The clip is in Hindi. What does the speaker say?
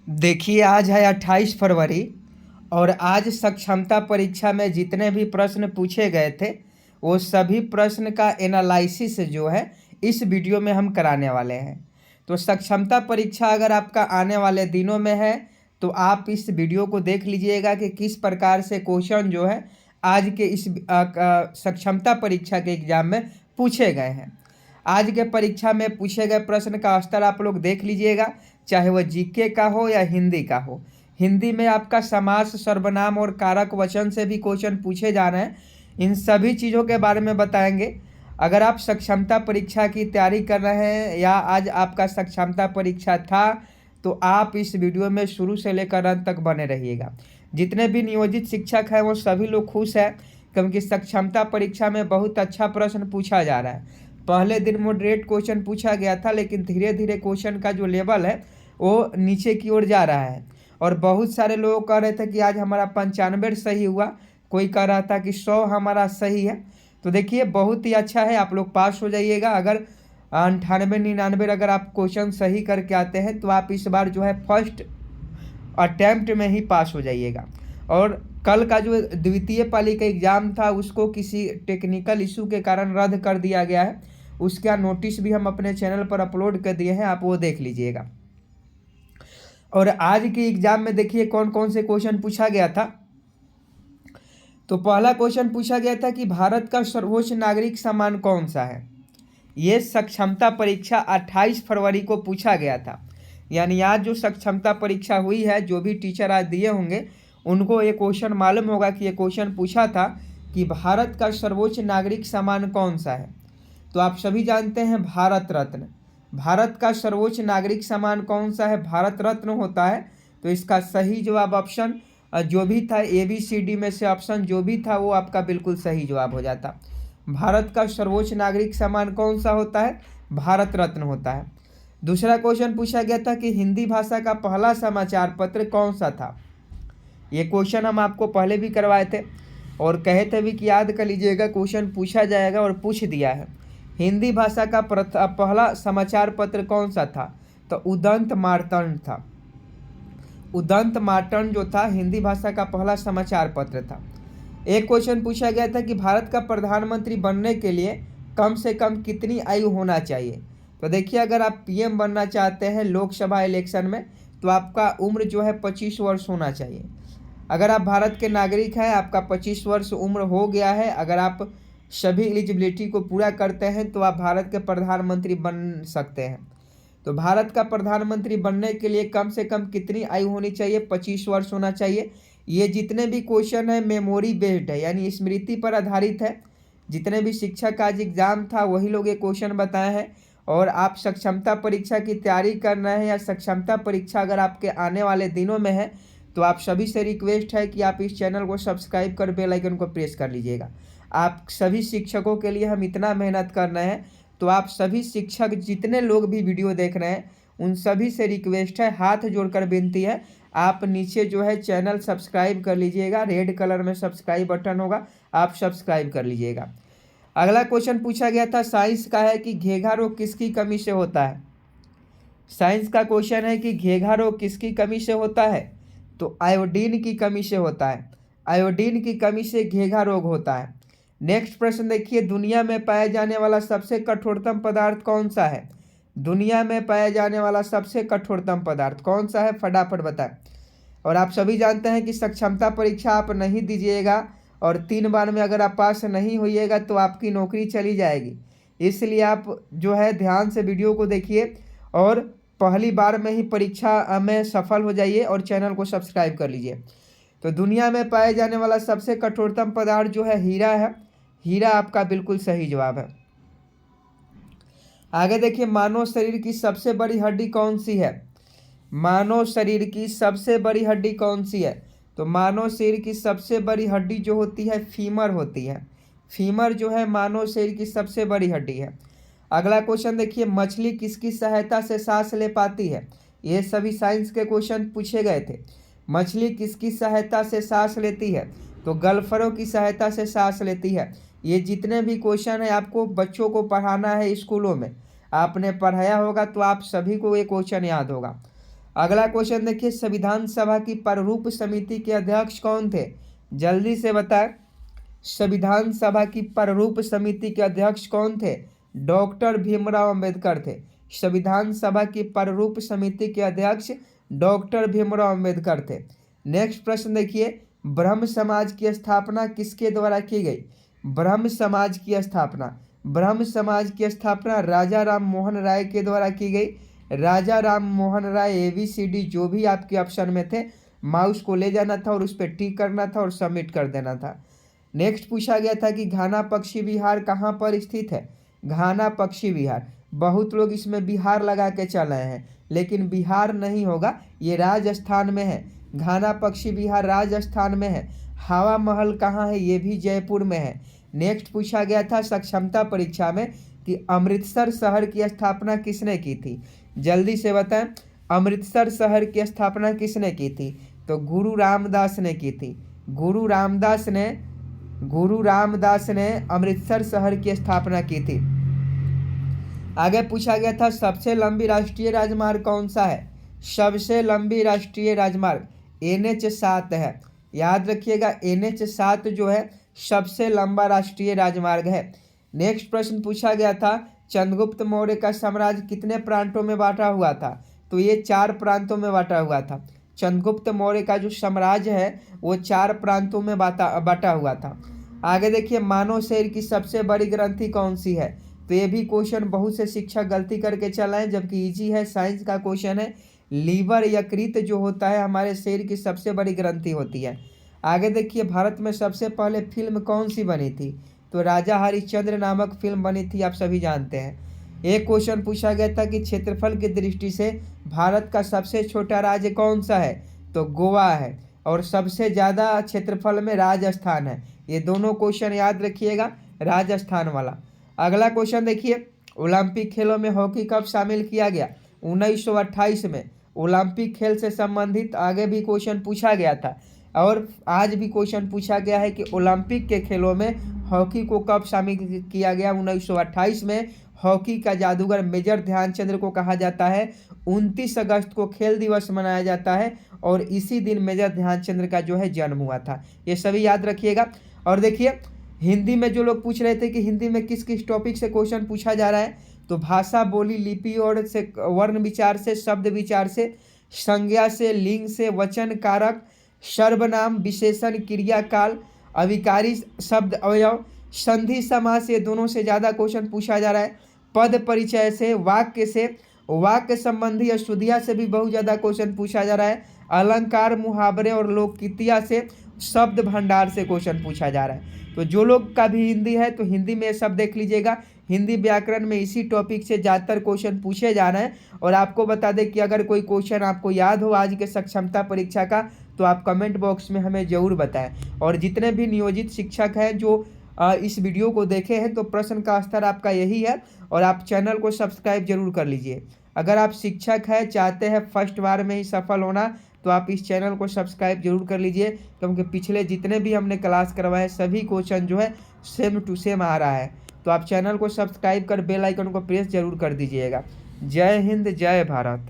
देखिए, आज है 28 फरवरी और आज सक्षमता परीक्षा में जितने भी प्रश्न पूछे गए थे वो सभी प्रश्न का एनालिसिस जो है इस वीडियो में हम कराने वाले हैं। तो सक्षमता परीक्षा अगर आपका आने वाले दिनों में है तो आप इस वीडियो को देख लीजिएगा कि किस प्रकार से क्वेश्चन जो है आज के इस सक्षमता परीक्षा के एग्जाम में पूछे गए हैं। आज के परीक्षा में पूछे गए प्रश्न का स्तर आप लोग देख लीजिएगा, चाहे वह जीके का हो या हिंदी का हो। हिंदी में आपका समास, सर्वनाम और कारक वचन से भी क्वेश्चन पूछे जा रहे हैं। इन सभी चीज़ों के बारे में बताएंगे। अगर आप सक्षमता परीक्षा की तैयारी कर रहे हैं या आज आपका सक्षमता परीक्षा था तो आप इस वीडियो में शुरू से लेकर अंत तक बने रहिएगा। जितने भी नियोजित शिक्षक हैं वो सभी लोग खुश हैं क्योंकि सक्षमता परीक्षा में बहुत अच्छा प्रश्न पूछा जा रहा है। पहले दिन मॉडरेट क्वेश्चन पूछा गया था, लेकिन धीरे धीरे क्वेश्चन का जो लेवल है वो नीचे की ओर जा रहा है। और बहुत सारे लोग कह रहे थे कि आज हमारा 95 सही हुआ, कोई कह रहा था कि 100 हमारा सही है। तो देखिए, बहुत ही अच्छा है, आप लोग पास हो जाइएगा। अगर 98-99 अगर आप क्वेश्चन सही करके आते हैं तो आप इस बार जो है फर्स्ट अटैम्प्ट में ही पास हो जाइएगा। और कल का जो द्वितीय पाली का एग्ज़ाम था उसको किसी टेक्निकल इशू के कारण रद्द कर दिया गया है। उसका नोटिस भी हम अपने चैनल पर अपलोड कर दिए हैं, आप वो देख लीजिएगा। और आज के एग्जाम में देखिए कौन कौन से क्वेश्चन पूछा गया था। तो पहला क्वेश्चन पूछा गया था कि भारत का सर्वोच्च नागरिक सम्मान कौन सा है। ये सक्षमता परीक्षा 28 फरवरी को पूछा गया था। यानी आज जो सक्षमता परीक्षा हुई है, जो भी टीचर आज दिए होंगे उनको ये क्वेश्चन मालूम होगा कि ये क्वेश्चन पूछा था कि भारत का सर्वोच्च नागरिक सम्मान कौन सा है। तो आप सभी जानते हैं भारत रत्न। भारत का सर्वोच्च नागरिक सम्मान कौन सा है? भारत रत्न होता है। तो इसका सही जवाब ऑप्शन जो भी था ABCD में से ऑप्शन जो भी था वो आपका बिल्कुल सही जवाब हो जाता। भारत का सर्वोच्च नागरिक सम्मान कौन सा होता है? भारत रत्न होता है। दूसरा क्वेश्चन पूछा गया था कि हिंदी भाषा का पहला समाचार पत्र कौन सा था। ये क्वेश्चन हम आपको पहले भी करवाए थे और कहे थे भी कि याद कर लीजिएगा, क्वेश्चन पूछा जाएगा और पूछ दिया है। हिंदी भाषा का पहला समाचार पत्र कौन सा था? तो उदंत मार्तंड था। उदंत मार्तंड जो था हिंदी भाषा का पहला समाचार पत्र था। एक क्वेश्चन पूछा गया था कि भारत का प्रधानमंत्री बनने के लिए कम से कम कितनी आयु होना चाहिए। तो देखिए, अगर आप PM बनना चाहते हैं लोकसभा इलेक्शन में तो आपका उम्र जो है 25 वर्ष होना चाहिए। अगर आप भारत के नागरिक हैं, आपका 25 वर्ष उम्र हो गया है, अगर आप सभी एलिजिबिलिटी को पूरा करते हैं तो आप भारत के प्रधानमंत्री बन सकते हैं। तो भारत का प्रधानमंत्री बनने के लिए कम से कम कितनी आयु होनी चाहिए? 25 वर्ष होना चाहिए। ये जितने भी क्वेश्चन है मेमोरी बेस्ड है, यानी स्मृति पर आधारित है। जितने भी शिक्षक आज एग्जाम था वही लोग ये क्वेश्चन बताए हैं। और आप सक्षमता परीक्षा की तैयारी कर रहे हैं या सक्षमता परीक्षा अगर आपके आने वाले दिनों में है तो आप सभी से रिक्वेस्ट है कि आप इस चैनल को सब्सक्राइब कर बेल आइकन को प्रेस कर लीजिएगा। आप सभी शिक्षकों के लिए हम इतना मेहनत कर रहे हैं, तो आप सभी शिक्षक जितने लोग भी वीडियो देख रहे हैं उन सभी से रिक्वेस्ट है, हाथ जोड़कर विनती है, आप नीचे जो है चैनल सब्सक्राइब कर लीजिएगा। रेड कलर में सब्सक्राइब बटन होगा, आप सब्सक्राइब कर लीजिएगा। अगला क्वेश्चन पूछा गया था साइंस का है कि घेघा रोग किसकी कमी से होता है। साइंस का क्वेश्चन है कि घेघा रोग किसकी कमी से होता है। तो आयोडीन की कमी से होता है। आयोडीन की कमी से घेघा रोग होता है। नेक्स्ट प्रश्न देखिए, दुनिया में पाया जाने वाला सबसे कठोरतम पदार्थ कौन सा है। दुनिया में पाया जाने वाला सबसे कठोरतम पदार्थ कौन सा है? फटाफट बताएं। और आप सभी जानते हैं कि सक्षमता परीक्षा आप नहीं दीजिएगा और 3 बार में अगर आप पास नहीं होइएगा तो आपकी नौकरी चली जाएगी। इसलिए आप जो है ध्यान से वीडियो को देखिए और पहली बार में ही परीक्षा में सफल हो जाइए और चैनल को सब्सक्राइब कर लीजिए। तो दुनिया में पाए जाने वाला सबसे कठोरतम पदार्थ जो है हीरा है। हीरा आपका बिल्कुल सही जवाब है। आगे देखिए, मानव शरीर की सबसे बड़ी हड्डी कौन सी है। मानव शरीर की सबसे बड़ी हड्डी कौन सी है? तो मानव शरीर की सबसे बड़ी हड्डी जो होती है फीमर होती है। फीमर जो है मानव शरीर की सबसे बड़ी हड्डी है। अगला क्वेश्चन देखिए, मछली किसकी सहायता से सांस ले पाती है। ये सभी साइंस के क्वेश्चन पूछे गए थे। मछली किसकी सहायता से सांस लेती है? तो गल्फरों की सहायता से सांस लेती है। ये जितने भी क्वेश्चन है आपको बच्चों को पढ़ाना है स्कूलों में, आपने पढ़ाया होगा तो आप सभी को ये क्वेश्चन याद होगा। अगला क्वेश्चन देखिए, संविधान सभा की प्रारूप समिति के अध्यक्ष कौन थे? जल्दी से बताएं। संविधान सभा की प्रारूप समिति के अध्यक्ष कौन थे? डॉक्टर भीमराव अंबेडकर थे। संविधान सभा की प्रारूप समिति के अध्यक्ष डॉक्टर भीमराव अंबेडकर थे। नेक्स्ट प्रश्न देखिए, ब्रह्म समाज की स्थापना किसके द्वारा की गई? ब्रह्म समाज की स्थापना राजा राम मोहन राय के द्वारा की गई। राजा राम मोहन राय, ABCD जो भी आपके ऑप्शन में थे, माउस को ले जाना था और उस पर टिक करना था और सबमिट कर देना था। नेक्स्ट पूछा गया था कि घाना पक्षी विहार कहाँ पर स्थित है? घाना पक्षी विहार, बहुत लोग इसमें बिहार लगा के चल रहे हैं, लेकिन बिहार नहीं होगा, ये राजस्थान में है। घाना पक्षी विहार राजस्थान में है। हवा महल कहाँ है? ये भी जयपुर में है। नेक्स्ट पूछा गया था सक्षमता परीक्षा में कि अमृतसर शहर की स्थापना किसने की थी? जल्दी से बताएं, अमृतसर शहर की स्थापना किसने की थी? तो गुरु रामदास ने की थी। गुरु रामदास ने अमृतसर शहर की स्थापना की थी। आगे पूछा गया था सबसे लंबी राष्ट्रीय राजमार्ग कौन सा है? सबसे लंबी राष्ट्रीय राजमार्ग NH7 है। याद रखिएगा, NH7 जो है सबसे लंबा राष्ट्रीय राजमार्ग है। नेक्स्ट प्रश्न पूछा गया था चंद्रगुप्त मौर्य का साम्राज्य कितने प्रांतों में बांटा हुआ था? तो ये 4 प्रांतों में बांटा हुआ था। चंद्रगुप्त मौर्य का जो साम्राज्य है वो 4 प्रांतों में बांटा हुआ था। आगे देखिए, मानव शरीर की सबसे बड़ी ग्रंथि कौन सी है? तो ये भी क्वेश्चन बहुत से शिक्षक गलती करके चला है, जबकि इजी है, साइंस का क्वेश्चन है। लीवर यकृत जो होता है हमारे शरीर की सबसे बड़ी ग्रंथि होती है। आगे देखिए, भारत में सबसे पहले फिल्म कौन सी बनी थी? तो राजा हरिश्चंद्र नामक फिल्म बनी थी, आप सभी जानते हैं। एक क्वेश्चन पूछा गया था कि क्षेत्रफल की दृष्टि से भारत का सबसे छोटा राज्य कौन सा है? तो गोवा है। और सबसे ज़्यादा क्षेत्रफल में राजस्थान है। ये दोनों क्वेश्चन याद रखिएगा, राजस्थान वाला। अगला क्वेश्चन देखिए, ओलंपिक खेलों में हॉकी कब शामिल किया गया? 1928 में। ओलंपिक खेल से संबंधित आगे भी क्वेश्चन पूछा गया था और आज भी क्वेश्चन पूछा गया है कि ओलंपिक के खेलों में हॉकी को कब शामिल किया गया? 1928 में। हॉकी का जादूगर मेजर ध्यानचंद को कहा जाता है। 29 अगस्त को खेल दिवस मनाया जाता है और इसी दिन मेजर ध्यानचंद का जो है जन्म हुआ था। ये सभी याद रखिएगा। और देखिए, हिंदी में जो लोग पूछ रहे थे कि हिंदी में किस किस टॉपिक से क्वेश्चन पूछा जा रहा है, तो भाषा, बोली, लिपि और से वर्ण विचार से, शब्द विचार से, संज्ञा से, लिंग से, वचन, कारक, सर्वनाम, विशेषण, क्रिया काल, अविकारी शब्द, अवयव, संधि, समास, ये दोनों से ज़्यादा क्वेश्चन पूछा जा रहा है। पद परिचय से, वाक्य संबंधी अशुद्धियाँ से भी बहुत ज़्यादा क्वेश्चन पूछा जा रहा है। अलंकार, मुहावरे और लोककृतियाँ से, शब्द भंडार से क्वेश्चन पूछा जा रहा है। तो जो लोग का भी हिंदी है तो हिंदी में सब देख लीजिएगा। हिंदी व्याकरण में इसी टॉपिक से ज़्यादातर क्वेश्चन पूछे जा रहे हैं। और आपको बता दें कि अगर कोई क्वेश्चन आपको याद हो आज के सक्षमता परीक्षा का, तो आप कमेंट बॉक्स में हमें ज़रूर बताएं। और जितने भी नियोजित शिक्षक हैं जो इस वीडियो को देखे हैं, तो प्रश्न का स्तर आपका यही है और आप चैनल को सब्सक्राइब जरूर कर लीजिए। अगर आप शिक्षक हैं, चाहते हैं फर्स्ट बार में ही सफल होना, तो आप इस चैनल को सब्सक्राइब जरूर कर लीजिए, क्योंकि पिछले जितने भी हमने क्लास करवाए हैं सभी क्वेश्चन जो है सेम टू सेम आ रहा है। तो आप चैनल को सब्सक्राइब कर बेल आइकन को प्रेस जरूर कर दीजिएगा। जय हिंद, जय भारत।